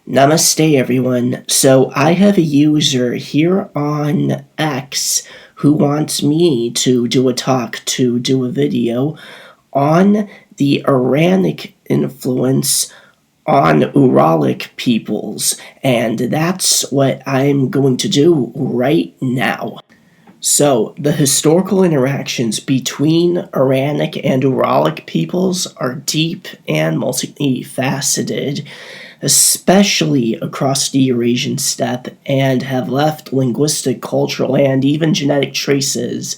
Namaste, everyone. So I have a user here on X who wants me to do a video on the Iranic influence on Uralic peoples, and that's what I'm going to do right now. So, the historical interactions between Iranic and Uralic peoples are deep and multifaceted, especially across the Eurasian steppe, and have left linguistic, cultural, and even genetic traces.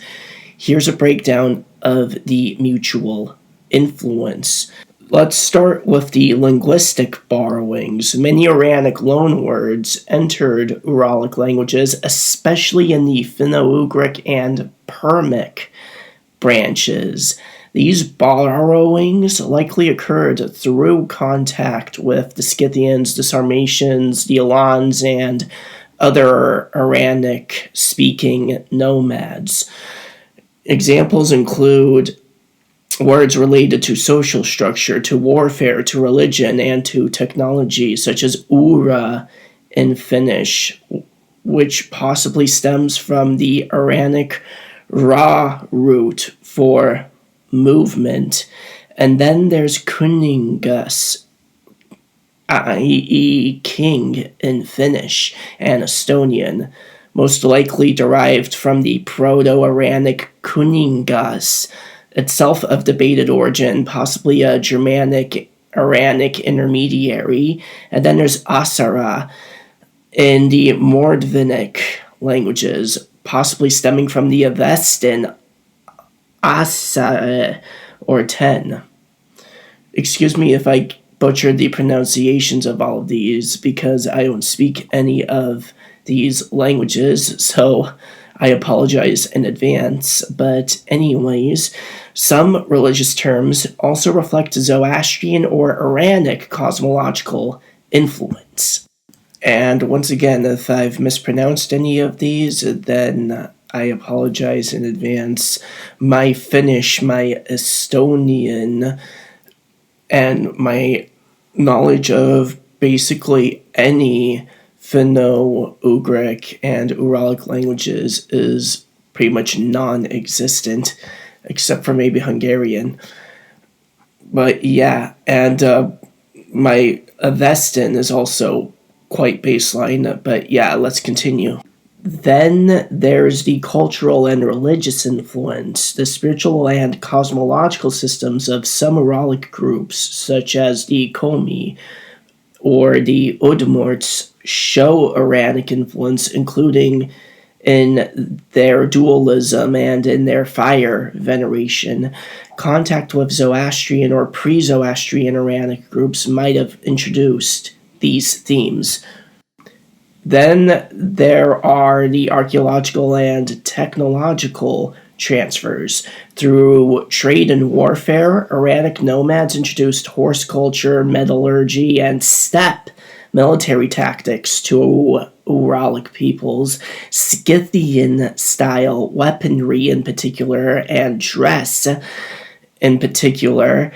Here's a breakdown of the mutual influence. Let's start with the linguistic borrowings. Many Iranic loanwords entered Uralic languages, especially in the Finno-Ugric and Permic branches. These borrowings likely occurred through contact with the Scythians, the Sarmatians, the Alans, and other Iranic-speaking nomads. Examples include words related to social structure, to warfare, to religion, and to technology, such as ura in Finnish, which possibly stems from the Iranic ra root for movement. And then there's kuningas, i.e. king in Finnish and Estonian, most likely derived from the Proto-Iranic kuningas, itself of debated origin, possibly a Germanic Iranic intermediary. And then there's Asara in the Mordvinic languages, possibly stemming from the Avestan Asa or 10. Excuse me if I butchered the pronunciations of all of these, because I don't speak any of these languages, so I apologize in advance. But anyways, some religious terms also reflect Zoroastrian or Iranic cosmological influence. And once again, if I've mispronounced any of these, then I apologize in advance. My Finnish, my Estonian, and my knowledge of basically any Finno-Ugric and Uralic languages is pretty much non-existent, except for maybe Hungarian. But yeah, and my Avestan is also quite baseline, but yeah, let's continue. Then there's the cultural and religious influence. The spiritual and cosmological systems of some Uralic groups, such as the Komi or the Udmurts, show Iranic influence, including in their dualism and in their fire veneration. Contact with Zoroastrian or pre-Zoroastrian Iranic groups might have introduced these themes. Then there are the archaeological and technological transfers. Through trade and warfare, IranicNomads introduced horse culture, metallurgy, and steppe military tactics to Uralic peoples. Scythian-style weaponry in particular, and dress in particular,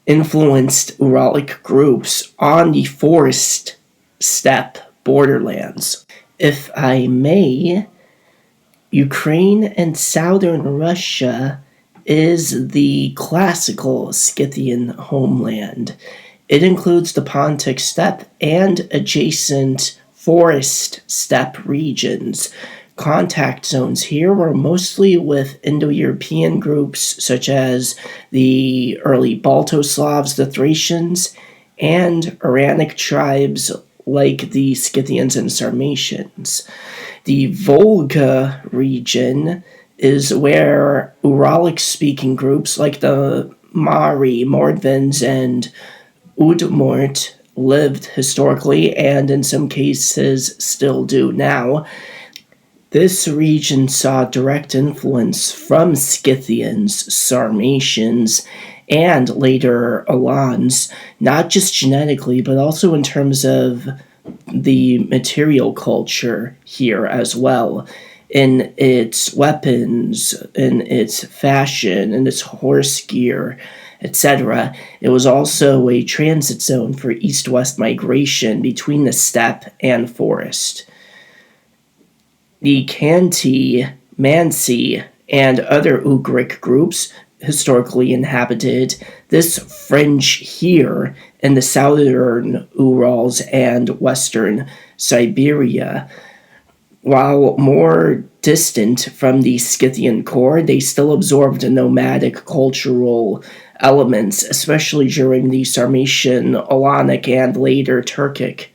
influenced Uralic groups on the forest-steppe borderlands. If I may, Ukraine and southern Russia is the classical Scythian homeland. It includes the Pontic steppe and adjacent forest steppe regions. Contact zones here were mostly with Indo-European groups such as the early Baltoslavs, the Thracians, and Iranic tribes like the Scythians and Sarmatians. The Volga region is where Uralic-speaking groups like the Mari, Mordvins, and Udmurt lived historically, and in some cases still do now. This region saw direct influence from Scythians, Sarmatians, and later Alans, not just genetically, but also in terms of the material culture here as well, in its weapons, in its fashion, in its horse gear, etc. It was also a transit zone for east-west migration between the steppe and forest. The Khanty, Mansi, and other Ugric groups historically inhabited this fringe here in the southern Urals and western Siberia. While more distant from the Scythian core, they still absorbed nomadic cultural elements, especially during the Sarmatian, Alanic, and later Turkic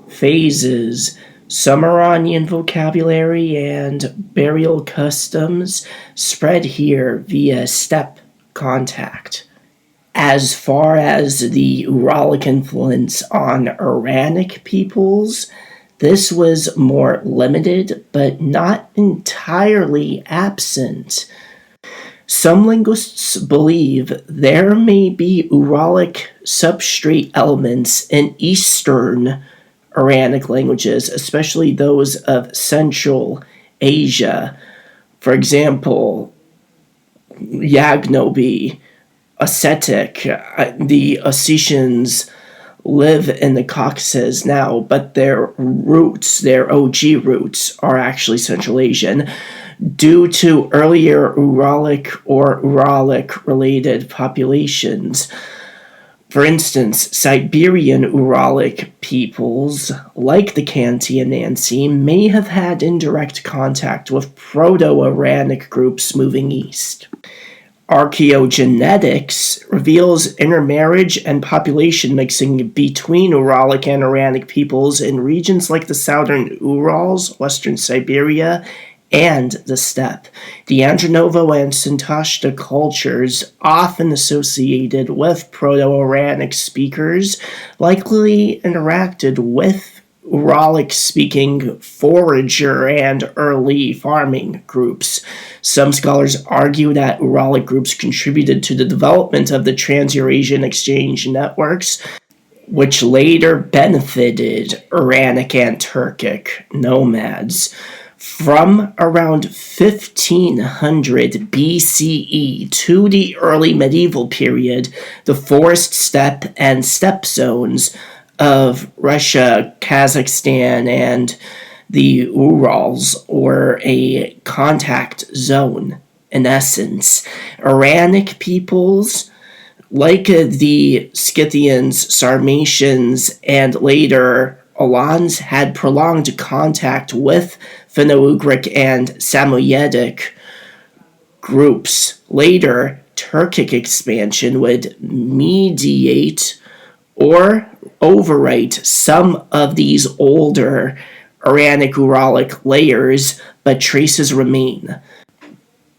phases. Some Iranian vocabulary and burial customs spread here via steppe contact. As far as the Uralic influence on Iranic peoples, this was more limited, but not entirely absent. Some linguists believe there may be Uralic substrate elements in Eastern Iranic languages, especially those of Central Asia. For example, Yagnobi, Ossetic. The Ossetians live in the Caucasus now, but their roots, their OG roots, are actually Central Asian due to earlier Uralic or Uralic-related populations. For instance, Siberian Uralic peoples, like the Khanty and Mansi, may have had indirect contact with Proto-Iranic groups moving east. Archaeogenetics reveals intermarriage and population mixing between Uralic and Iranic peoples in regions like the southern Urals, western Siberia, and the steppe. The Andronovo and Sintashta cultures, often associated with Proto-Iranic speakers, likely interacted with Uralic-speaking forager and early farming groups. Some scholars argue that Uralic groups contributed to the development of the Trans-Eurasian exchange networks, which later benefited Iranic and Turkic nomads. From around 1500 BCE to the early medieval period, the forest-steppe and steppe zones of Russia, Kazakhstan, and the Urals were a contact zone, in essence. Iranic peoples, like the Scythians, Sarmatians, and later Alans, had prolonged contact with Finno-Ugric and Samoyedic groups. Later, Turkic expansion would mediate or overwrite some of these older Iranic-Uralic layers, but traces remain.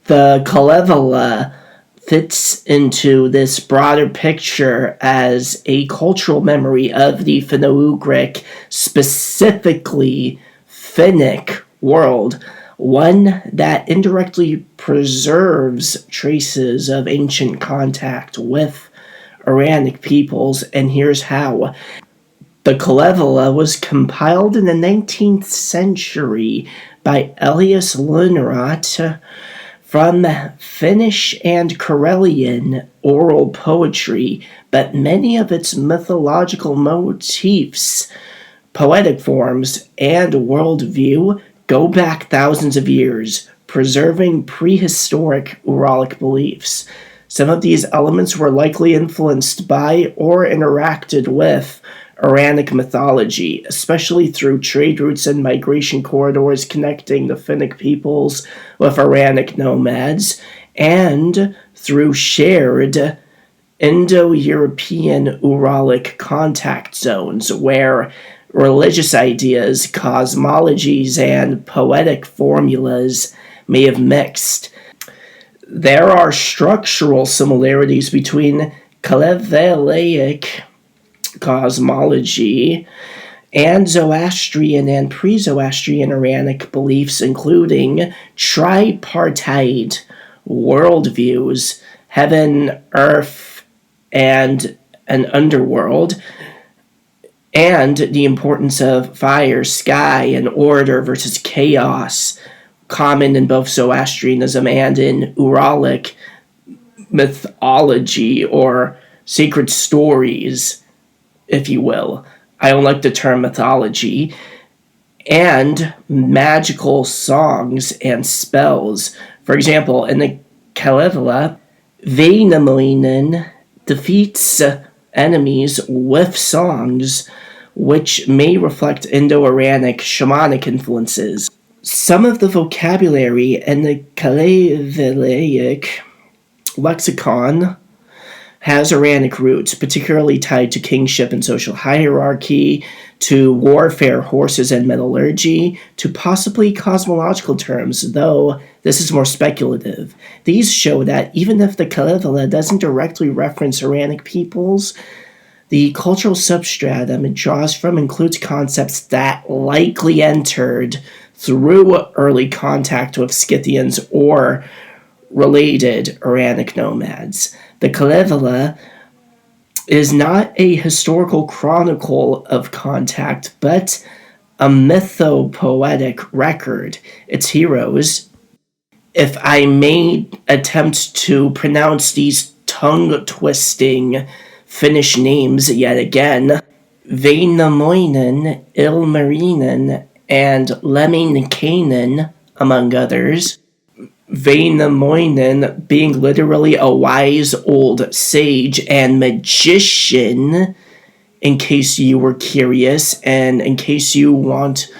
The Kalevala fits into this broader picture as a cultural memory of the Finno-Ugric, specifically Finnic world, one that indirectly preserves traces of ancient contact with Iranic peoples, and here's how. The Kalevala was compiled in the 19th century by Elias Lönnrot from Finnish and Karelian oral poetry, but many of its mythological motifs, poetic forms, and worldview go back thousands of years, preserving prehistoric Uralic beliefs. Some of these elements were likely influenced by or interacted with Iranic mythology, especially through trade routes and migration corridors connecting the Finnic peoples with Iranic nomads, and through shared Indo-European Uralic contact zones where religious ideas, cosmologies, and poetic formulas may have mixed. There are structural similarities between Kalevalaic cosmology and Zoroastrian and pre-Zoroastrian Iranic beliefs, including tripartite worldviews, heaven, earth, and an underworld, and the importance of fire, sky, and order versus chaos, common in both Zoroastrianism and in Uralic mythology or sacred stories, if you will. I don't like the term mythology. And magical songs and spells. For example, in the Kalevala, Väinämöinen defeats enemies with songs which may reflect Indo-Iranic shamanic influences. Some of the vocabulary in the Kalevalaic lexicon has Iranic roots, particularly tied to kingship and social hierarchy, to warfare, horses, and metallurgy, to possibly cosmological terms, though this is more speculative. These show that even if the Kalevala doesn't directly reference Iranic peoples, the cultural substratum it draws from includes concepts that likely entered through early contact with Scythians or related Iranic nomads. The Kalevala is not a historical chronicle of contact, but a mythopoetic record. Its heroes, if I may attempt to pronounce these tongue-twisting Finnish names yet again, Väinämöinen, Ilmarinen, and Lemminkainen, among others. Väinämöinen being literally a wise old sage and magician, in case you were curious, and in case you want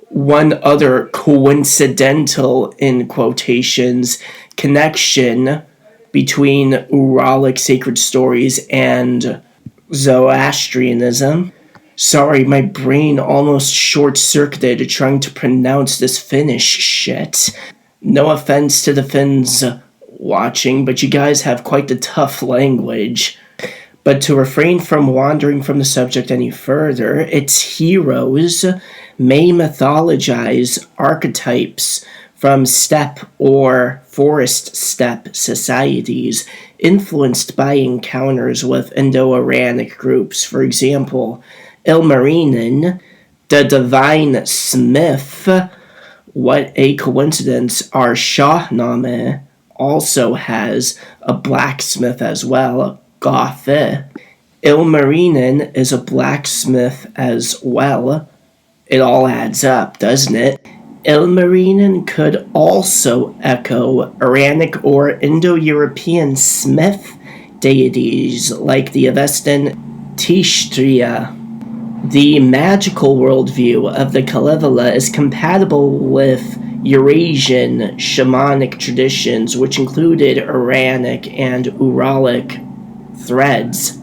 one other coincidental, in quotations, connection between Uralic sacred stories and Zoroastrianism. Sorry, my brain almost short-circuited trying to pronounce this Finnish shit. No offense to the Finns watching, but you guys have quite the tough language. But to refrain from wandering from the subject any further, its heroes may mythologize archetypes from steppe or forest-steppe societies influenced by encounters with Indo-Iranic groups. For example, Ilmarinen, the divine smith. What a coincidence, our Shahnameh also has a blacksmith as well, Gothe. Ilmarinen is a blacksmith as well. It all adds up, doesn't it? Ilmarinen could also echo Iranic or Indo-European smith deities like the Avestan Tishtria. The magical worldview of the Kalevala is compatible with Eurasian shamanic traditions, which included Iranic and Uralic threads.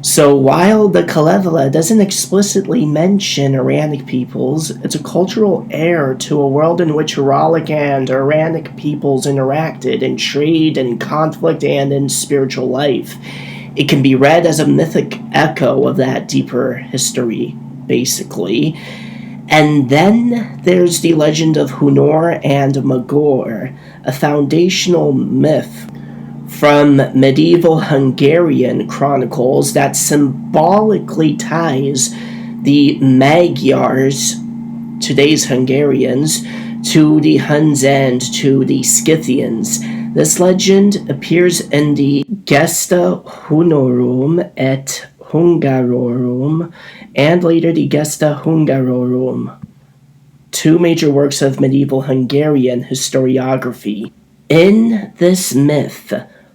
So while the Kalevala doesn't explicitly mention Iranic peoples, it's a cultural heir to a world in which Uralic and Iranic peoples interacted in trade and conflict and in spiritual life. It can be read as a mythic echo of that deeper history, basically. And then there's the legend of Hunor and Magor, a foundational myth from medieval Hungarian chronicles that symbolically ties the Magyars, today's Hungarians, to the Huns and to the Scythians. This legend appears in the Gesta Hunorum et Hungarorum, and later the Gesta Hungarorum, two major works of medieval Hungarian historiography. In this myth,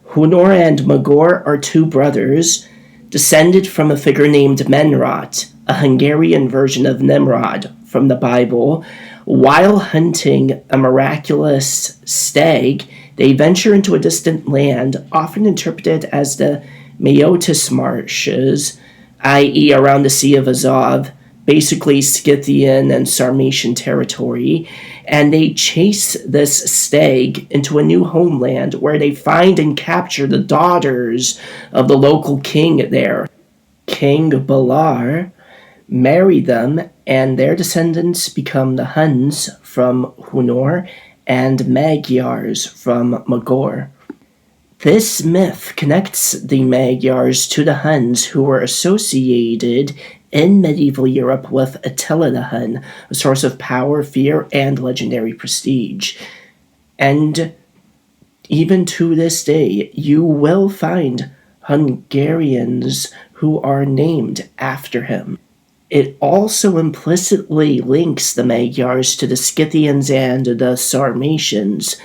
Hunor and Magor are two brothers, descended from a figure named Menrat, a Hungarian version of Nimrod from the Bible. While hunting a miraculous stag, they venture into a distant land, often interpreted as the Maeotis Marshes, i.e. around the Sea of Azov, basically Scythian and Sarmatian territory, and they chase this stag into a new homeland where they find and capture the daughters of the local king there, King Balar, marry them, and their descendants become the Huns from Hunor and Magyars from Magor. This myth connects the Magyars to the Huns, who were associated in medieval Europe with Attila the Hun, a source of power, fear, and legendary prestige. And Even to this day, you will find Hungarians who are named after him. It also implicitly links the Magyars to the Scythians and the Sarmatians,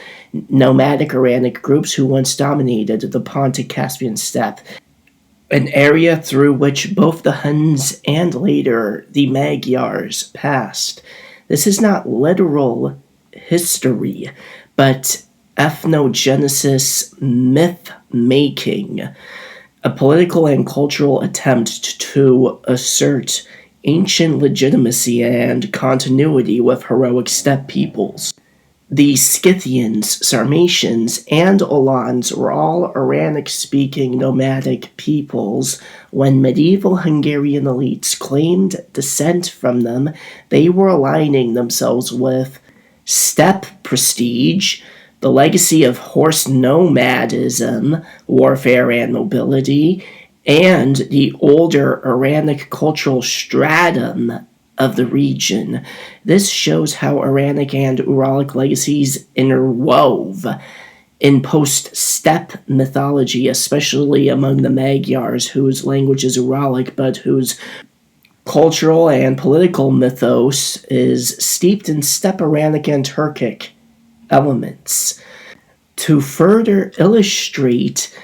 nomadic Iranic groups who once dominated the Pontic-Caspian steppe, an area through which both the Huns and later the Magyars passed. This is not literal history, but ethnogenesis myth-making, a political and cultural attempt to assert ancient legitimacy and continuity with heroic steppe peoples. The Scythians, Sarmatians, and Alans were all Iranic-speaking nomadic peoples. When medieval Hungarian elites claimed descent from them, they were aligning themselves with steppe prestige, the legacy of horse nomadism, warfare and mobility, and the older Iranic cultural stratum of the region. This shows how Iranic and Uralic legacies interwove in post-steppe mythology, especially among the Magyars, whose language is Uralic, but whose cultural and political mythos is steeped in steppe Iranic and Turkic elements. To further illustrate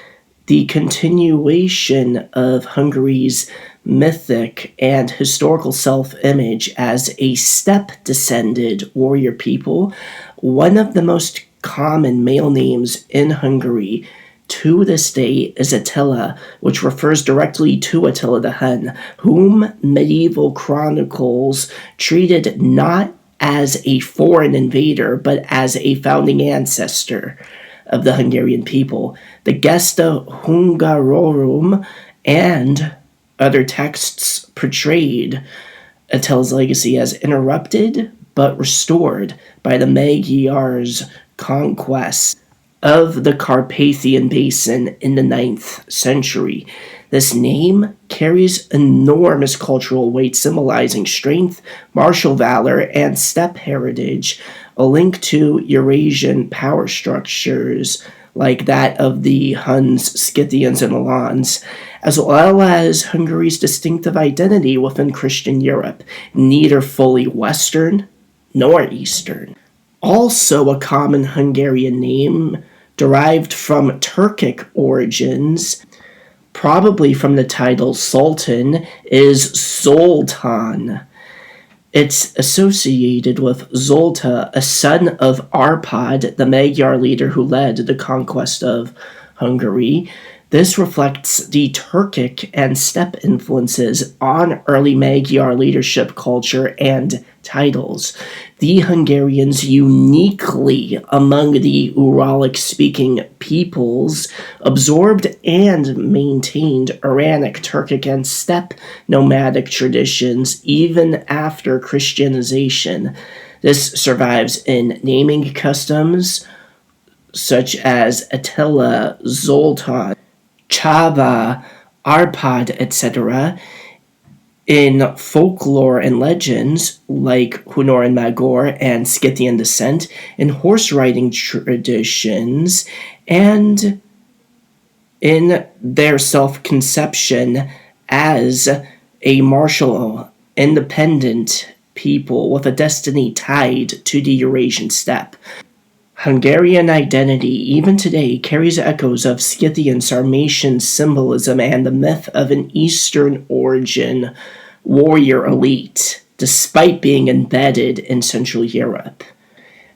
the continuation of Hungary's mythic and historical self-image as a steppe-descended warrior people, one of the most common male names in Hungary to this day is Attila, which refers directly to Attila the Hun, whom medieval chronicles treated not as a foreign invader, but as a founding ancestor of the Hungarian people. The Gesta Hungarorum and other texts portrayed Attila's legacy as interrupted but restored by the Magyars' conquest of the Carpathian Basin in the 9th century. This name carries enormous cultural weight, symbolizing strength, martial valor, and steppe heritage, a link to Eurasian power structures like that of the Huns, Scythians, and Alans, as well as Hungary's distinctive identity within Christian Europe, neither fully Western nor Eastern. Also a common Hungarian name derived from Turkic origins, probably from the title Sultan, is Zoltan. It's associated with Zolta, a son of Arpad, the Magyar leader who led the conquest of Hungary. This reflects the Turkic and steppe influences on early Magyar leadership culture and titles. The Hungarians, uniquely among the Uralic-speaking peoples, absorbed and maintained Iranic, Turkic, and steppe nomadic traditions even after Christianization. This survives in naming customs such as Attila, Zoltan, Chava, Arpad, etc., in folklore and legends like Hunor and Magor and Scythian descent, in horse riding traditions, and in their self-conception as a martial, independent people with a destiny tied to the Eurasian steppe. Hungarian identity, even today, carries echoes of Scythian Sarmatian symbolism and the myth of an Eastern origin warrior elite, despite being embedded in Central Europe.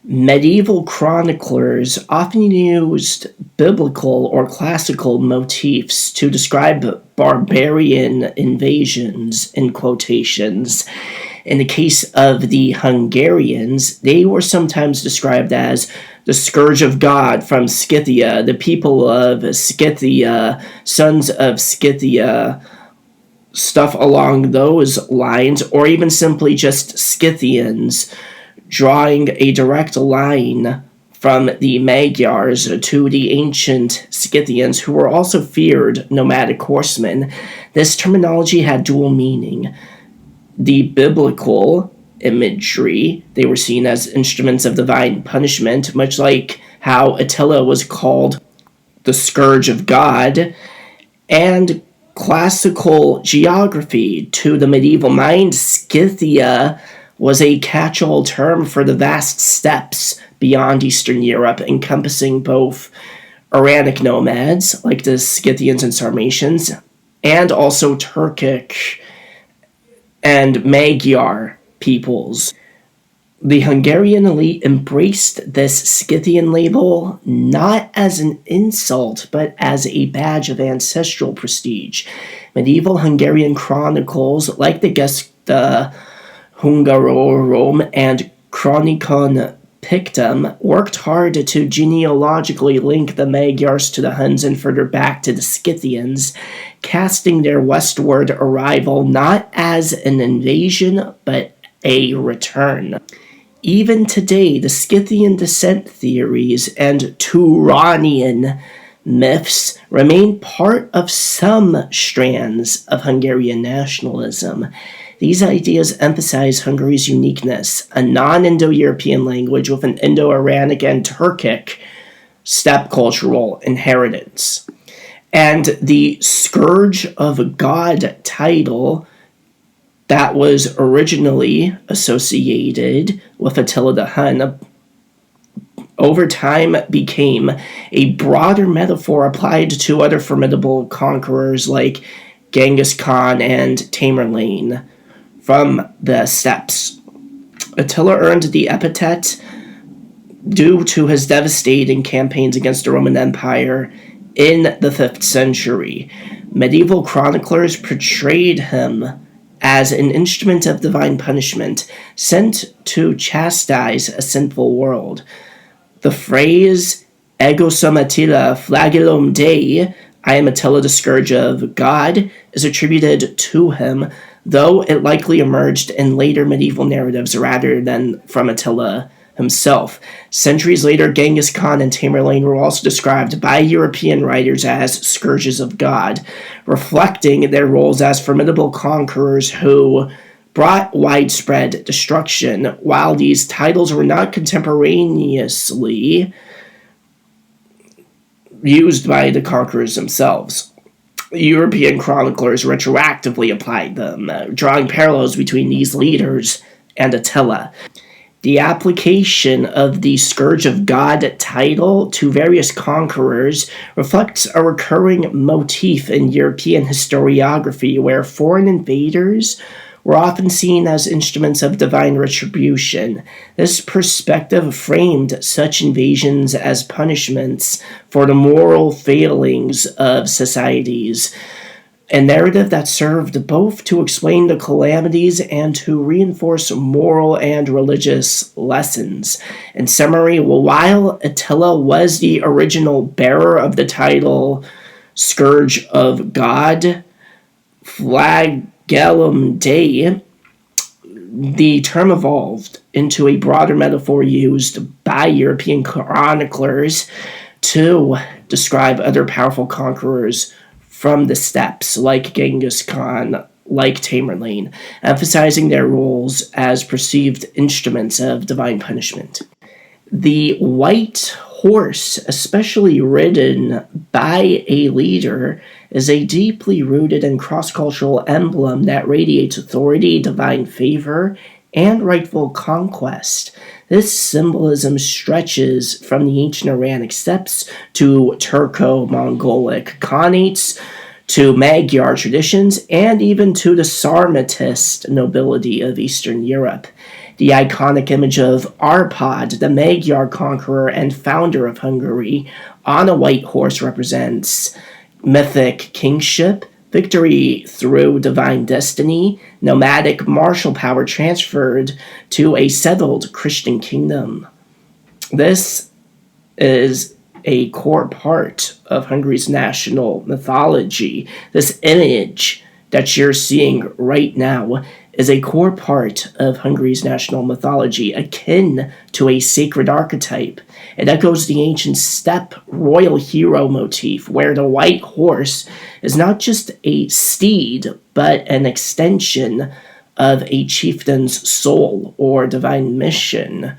Medieval chroniclers often used biblical or classical motifs to describe barbarian invasions, in quotations. In the case of the Hungarians, they were sometimes described as the scourge of God from Scythia, the people of Scythia, sons of Scythia, stuff along those lines, or even simply just Scythians, drawing a direct line from the Magyars to the ancient Scythians, who were also feared nomadic horsemen. This terminology had dual meaning. The biblical imagery, they were seen as instruments of divine punishment, much like how Attila was called the Scourge of God, and classical geography. To the medieval mind, Scythia was a catch-all term for the vast steppes beyond Eastern Europe, encompassing both Iranic nomads, like the Scythians and Sarmatians, and also Turkic and Magyar peoples. The Hungarian elite embraced this Scythian label not as an insult, but as a badge of ancestral prestige. Medieval Hungarian chronicles, like the Hungarorum and Chronicon Pictum, worked hard to genealogically link the Magyars to the Huns and further back to the Scythians, casting their westward arrival not as an invasion, but a return. Even today, the Scythian descent theories and Turanian myths remain part of some strands of Hungarian nationalism. These ideas emphasize Hungary's uniqueness, a non-Indo-European language with an Indo-Iranic and Turkic steppe cultural inheritance. And the Scourge of God title that was originally associated with Attila the Hun over time became a broader metaphor applied to other formidable conquerors like Genghis Khan and Tamerlane from the steppes. Attila earned the epithet due to his devastating campaigns against the Roman Empire in the 5th century. Medieval chroniclers portrayed him as an instrument of divine punishment sent to chastise a sinful world. The phrase "Ego sum Attila flagellum Dei," I am Attila the Scourge of God, is attributed to him, though it likely emerged in later medieval narratives rather than from Attila himself. Centuries later, Genghis Khan and Tamerlane were also described by European writers as scourges of God, reflecting their roles as formidable conquerors who brought widespread destruction. While these titles were not contemporaneously used by the conquerors themselves, European chroniclers retroactively applied them, drawing parallels between these leaders and Attila. The application of the Scourge of God title to various conquerors reflects a recurring motif in European historiography, where foreign invaders were often seen as instruments of divine retribution. This perspective framed such invasions as punishments for the moral failings of societies, a narrative that served both to explain the calamities and to reinforce moral and religious lessons. In summary, while Attila was the original bearer of the title Scourge of God, Flagellum Dei, the term evolved into a broader metaphor used by European chroniclers to describe other powerful conquerors from the steppes, like Genghis Khan, like Tamerlane, emphasizing their roles as perceived instruments of divine punishment. The white horse, especially ridden by a leader, is a deeply rooted and cross-cultural emblem that radiates authority, divine favor, and rightful conquest. This symbolism stretches from the ancient Iranic steppes to Turco-Mongolic Khanates, to Magyar traditions, and even to the Sarmatist nobility of Eastern Europe. The iconic image of Arpad, the Magyar conqueror and founder of Hungary, on a white horse represents mythic kingship, victory through divine destiny, nomadic martial power transferred to a settled Christian kingdom. This is a core part of Hungary's national mythology. This image that you're seeing right now is a core part of Hungary's national mythology, akin to a sacred archetype. It echoes the ancient steppe royal hero motif, where the white horse is not just a steed, but an extension of a chieftain's soul or divine mission.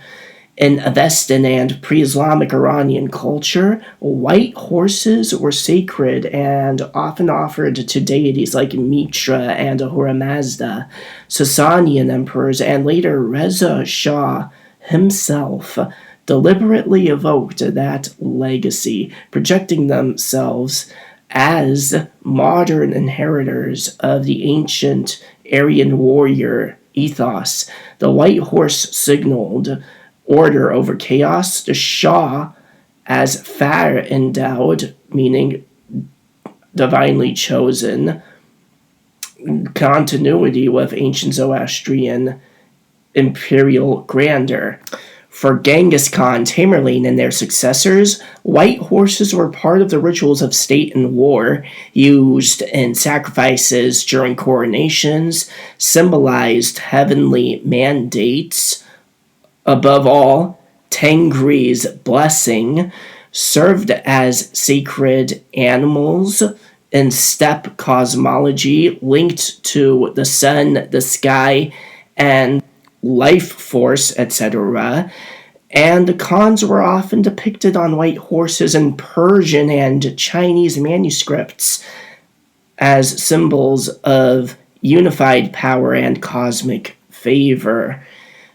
In Avestan and pre-Islamic Iranian culture, white horses were sacred and often offered to deities like Mitra and Ahura Mazda. Sasanian emperors and later Reza Shah himself deliberately evoked that legacy, projecting themselves as modern inheritors of the ancient Aryan warrior ethos. The white horse signaled order over chaos, the Shah as far endowed, meaning divinely chosen, continuity with ancient Zoroastrian imperial grandeur. For Genghis Khan, Tamerlane, and their successors, white horses were part of the rituals of state and war, used in sacrifices during coronations, symbolized heavenly mandates. Above all, Tengri's blessing served as sacred animals in steppe cosmology linked to the sun, the sky, and life force, etc. And the Khans were often depicted on white horses in Persian and Chinese manuscripts as symbols of unified power and cosmic favor.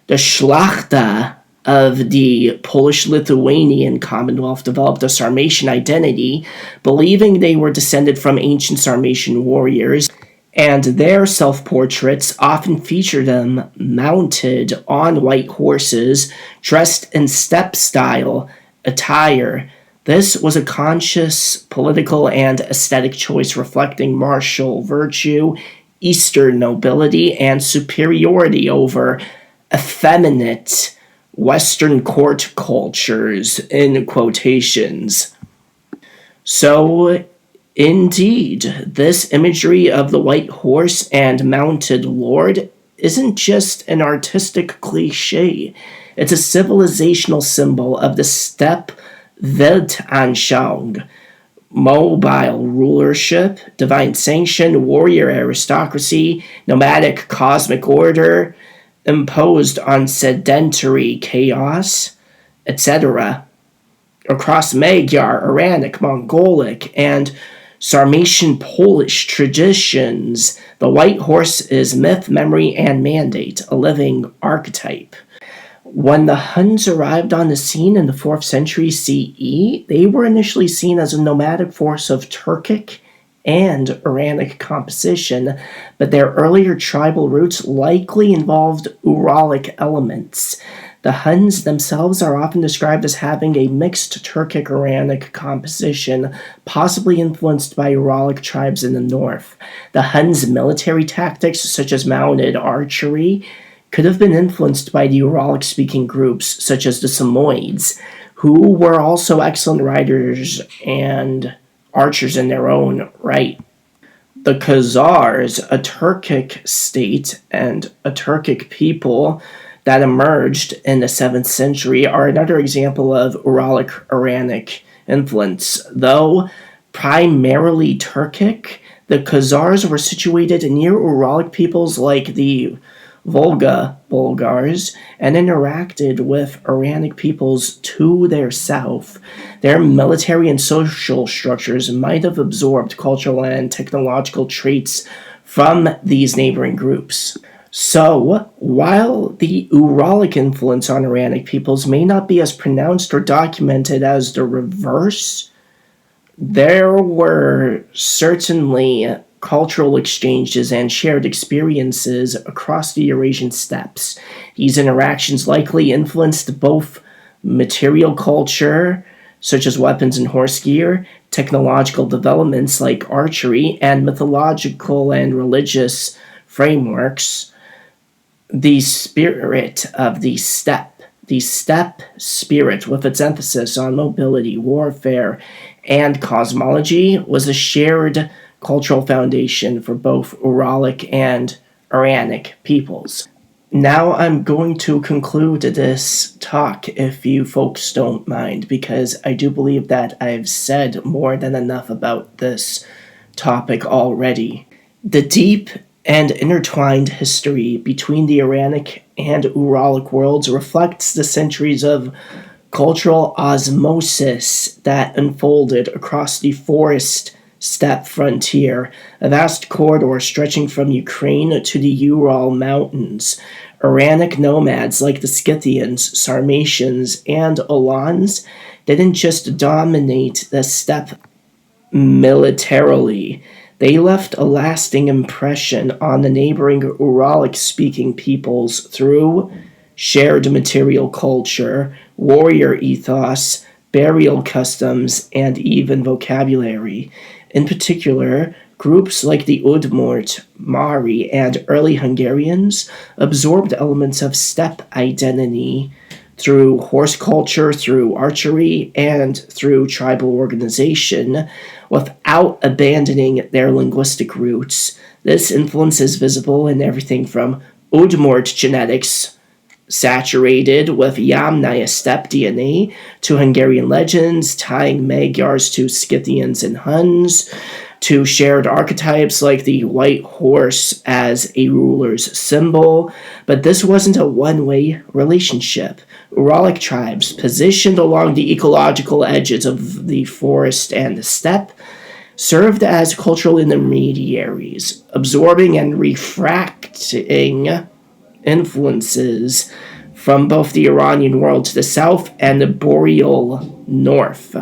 The Szlachta of the Polish-Lithuanian Commonwealth developed a Sarmatian identity, believing they were descended from ancient Sarmatian warriors, and their self-portraits often feature them mounted on white horses, dressed in steppe-style attire. This was a conscious political and aesthetic choice reflecting martial virtue, Eastern nobility, and superiority over effeminate Western court cultures, in quotations. So, indeed, this imagery of the white horse and mounted lord isn't just an artistic cliche. It's a civilizational symbol of the steppe Weltanschauung, mobile rulership, divine sanction, warrior aristocracy, nomadic cosmic order, imposed on sedentary chaos, etc. Across Magyar, Iranic, Mongolic, and Sarmatian Polish traditions, the white horse is myth, memory, and mandate, a living archetype. When the Huns arrived on the scene in the 4th century CE, they were initially seen as a nomadic force of Turkic and Iranic composition, but their earlier tribal roots likely involved Uralic elements. The Huns themselves are often described as having a mixed Turkic-Iranic composition, possibly influenced by Uralic tribes in the north. The Huns' military tactics, such as mounted archery, could have been influenced by the Uralic-speaking groups, such as the Samoyeds, who were also excellent riders and archers in their own right. The Khazars, a Turkic state and a Turkic people that emerged in the 7th century, are another example of Uralic-Iranic influence. Though primarily Turkic, the Khazars were situated near Uralic peoples like the Volga Bulgars and interacted with Iranic peoples to their south. Their military and social structures might have absorbed cultural and technological traits from these neighboring groups. So, while the Uralic influence on Iranic peoples may not be as pronounced or documented as the reverse, there were certainly cultural exchanges and shared experiences across the Eurasian steppes. These interactions likely influenced both material culture, such as weapons and horse gear, technological developments like archery, and mythological and religious frameworks. The spirit of the steppe spirit, with its emphasis on mobility, warfare, and cosmology, was a shared cultural foundation for both Uralic and Iranic peoples. Now I'm going to conclude this talk, if you folks don't mind, because I do believe that I've said more than enough about this topic already. The deep and intertwined history between the Iranic and Uralic worlds reflects the centuries of cultural osmosis that unfolded across the forest-steppe frontier, a vast corridor stretching from Ukraine to the Ural Mountains. Iranic nomads like the Scythians, Sarmatians, and Alans didn't just dominate the steppe militarily. They left a lasting impression on the neighboring Uralic-speaking peoples through shared material culture, warrior ethos, burial customs, and even vocabulary. In particular, groups like the Udmurt, Mari, and early Hungarians absorbed elements of steppe identity through horse culture, through archery, and through tribal organization, without abandoning their linguistic roots. This influence is visible in everything from Udmurt genetics, saturated with Yamnaya steppe DNA, to Hungarian legends tying Magyars to Scythians and Huns, to shared archetypes like the white horse as a ruler's symbol. But this wasn't a one-way relationship. Uralic tribes, positioned along the ecological edges of the forest and the steppe, served as cultural intermediaries, absorbing and refracting influences from both the Iranian world to the south and the boreal north.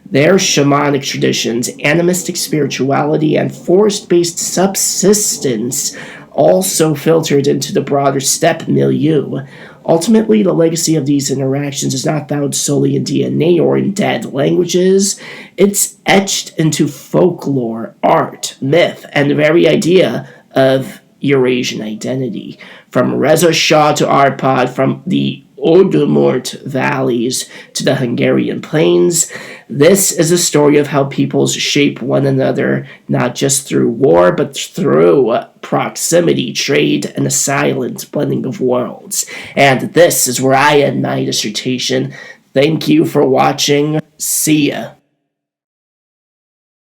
Their shamanic traditions, animistic spirituality, and forest-based subsistence also filtered into the broader steppe milieu. Ultimately, the legacy of these interactions is not found solely in DNA or in dead languages. It's etched into folklore, art, myth, and the very idea of Eurasian identity. From Reza Shah to Arpad, from the Udmurt valleys to the Hungarian plains, this is a story of how peoples shape one another, not just through war, but through proximity, trade, and a silent blending of worlds. And this is where I end my dissertation. Thank you for watching. See ya.